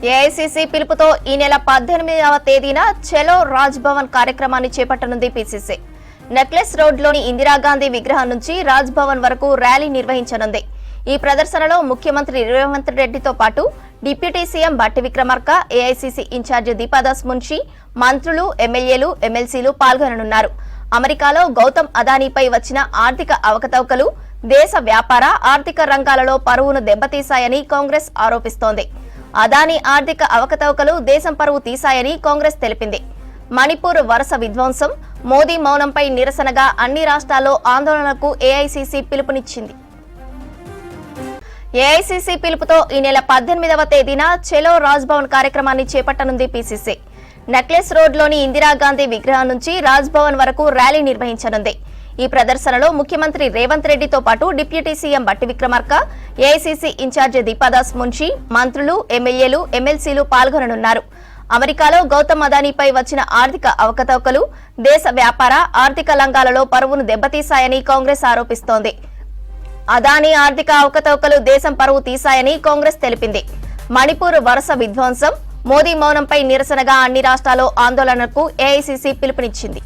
AICC పిలుపుతో ఈ నెల 18వ తేదీన చలో రాజ్ భవన్ కార్యక్రమాన్ని చేపట్టనుంది పీసీసీ. నెక్లెస్ రోడ్లోని ఇందిరాగాంధీ విగ్రహం నుంచి రాజ్ భవన్ వరకు ర్యాలీ నిర్వహించనుంది. ఈ ప్రదర్శనలో ముఖ్యమంత్రి రేవంత్ రెడ్డితో పాటు deputy CM Bhatti Vikramarka, AICC incharge Deepa Das Munshi, మంత్రులు, ఎమ్మెల్యేలు, ఎమ్మెల్సీలు పాల్గొననున్నారు. అమెరికాలో గౌతమ్ అదానీపై వచ్చిన ఆర్థిక అవకతవకలు దేశ వ్యాపార, ఆర్థిక రంగాలలో పరువును దెబ్బతీశాయని కాంగ్రెస్ ఆరోపిస్తోంది. అదానీ ఆర్థిక అవకతవకలు దేశం పరువు తీశాయని కాంగ్రెస్ తెలిపింది. మణిపూర్ వరుస విధ్వంసం, మోదీ మౌనంపై నిరసనగా అన్ని రాష్ట్రాల్లో ఆందోళనకు ఏఐసీసీ పిలుపునిచ్చింది. ఏఐసీసీ పిలుపుతో ఈ నెల 18వ తేదీన చలో రాజ్ భవన్ కార్యక్రమాన్ని చేపట్టనుంది పీసీసీ. నెక్లెస్ రోడ్లోని ఇందిరాగాంధీ విగ్రహం నుంచి రాజ్ భవన్ వరకు ర్యాలీ నిర్వహించనుంది. ఈ ప్రదర్శనలో ముఖ్యమంత్రి రేవంత్ రెడ్డితో పాటు deputy CM Bhatti Vikramarka, AICC incharge Deepa Das Munshi, మంత్రులు, ఎమ్మెల్యేలు, ఎమ్మెల్సీలు పాల్గొననున్నారు. అమెరికాలో గౌతమ్ అదానీపై వచ్చిన ఆర్థిక అవకతవకలు దేశ వ్యాపార, ఆర్థిక రంగాలలో పరువును దెబ్బతీశాయని కాంగ్రెస్ ఆరోపిస్తోంది. అదానీ ఆర్థిక అవకతవకలు దేశం పరువు తీశాయని కాంగ్రెస్ తెలిపింది. మణిపూర్ వరుస విధ్వంసం, మోదీ మౌనంపై నిరసనగా అన్ని రాష్ట్రాల్లో ఆందోళనకు ఏఐసీసీ పిలుపునిచ్చింది.